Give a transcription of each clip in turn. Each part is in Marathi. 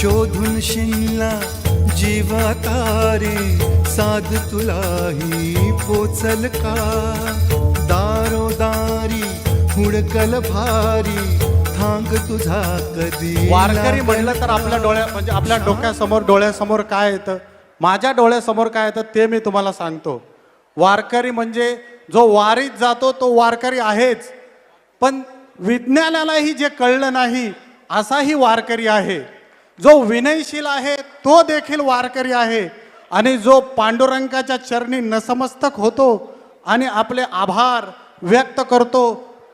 शोधून शिनला जीवा तारे साध तुलाही पोचल का दारोदारी हुडकल भारी थांग तुझा कधी वारकरी म्हणलं तर आपल्या म्हणजे आपल्या डोक्यासमोर डोळ्यासमोर काय येतं, माझ्या डोळ्यासमोर काय येतं ते मी तुम्हाला सांगतो. वारकरी म्हणजे जो वारीत जातो तो वारकरी आहेच, पण विज्ञानालाही जे कळलं नाही असाही वारकरी आहे. जो विनयशील आहे तो देखील वारकरी आहे, आणि जो पांडुरंगाच्या चरणी नतमस्तक होतो आणि आपले आभार व्यक्त करतो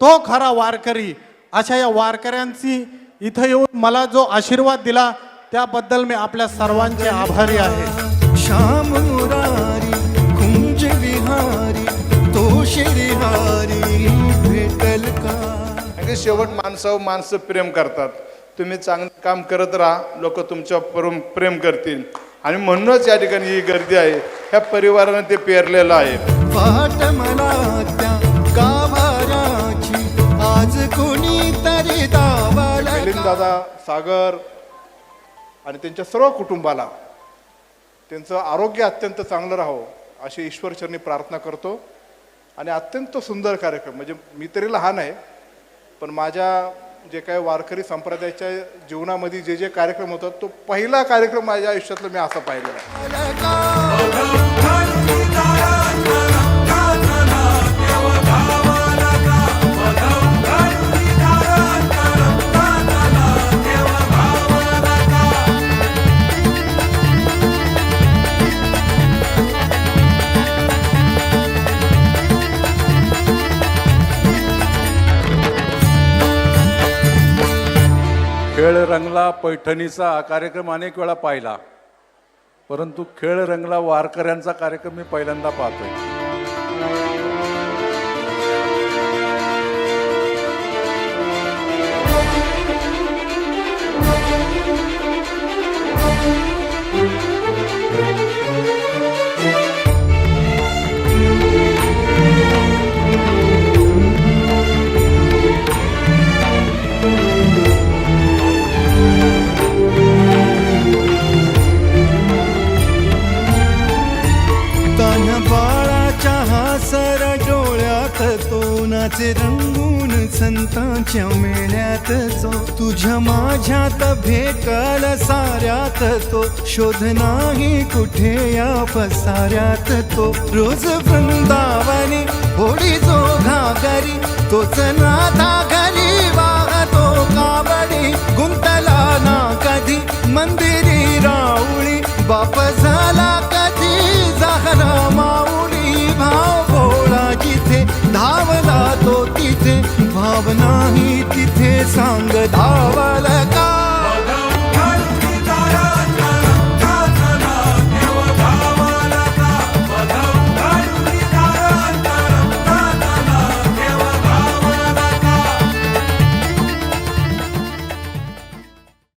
तो खरा वारकरी. अशा या वारकऱ्यांची इथं येऊन मला जो आशीर्वाद दिला त्याबद्दल मी आपल्या सर्वांचे आभारी आहे. श्याम मुरारी कुंज विहारी तो श्रीहारी भेटल का. शेवट माणसं प्रेम करतात. तुम्ही चांगलं काम करत राहा, लोक तुमच्यावर प्रेम करतील, आणि म्हणूनच या ठिकाणी ही गर्दी आहे. ह्या परिवाराने ते पेरलेलं आहे. पाठ मला त्या गाभाराची आज कोणी तरी दावाला. दादा सागर आणि त्यांच्या सर्व कुटुंबाला त्यांचं आरोग्य अत्यंत चांगलं राहावं अशी ईश्वरचरणी प्रार्थना करतो. आणि अत्यंत सुंदर कार्यक्रम, म्हणजे मी तरी लहान आहे पण माझ्या जे काही वारकरी संप्रदायाच्या जीवनामध्ये जे जे कार्यक्रम होतात तो पहिला कार्यक्रम माझ्या आयुष्यातला मी असा पाहिलेला आहे. खेळ रंगला पैठणीचा हा कार्यक्रम अनेक वेळा पाहिला, परंतु खेळ रंगला वारकऱ्यांचा कार्यक्रम मी पहिल्यांदा पाहतोय. सर डोळ्यात तो नाचे रंगून संतांच्या मेळ्यात जो तुझ्या माझ्यात भेटल साऱ्यात तो शोध नाही कुठे या पसाऱ्यात तो रोज वृंदावनी होडी जो घागरी तोच नाथा घरी वाहतो कावडी गुंतला ना कधी मंदिरी राऊळी बाप झाला कधी जाहरा माऊली भाव भोळा जिथे धावला तो तिथे भाव नाही तिथे सांग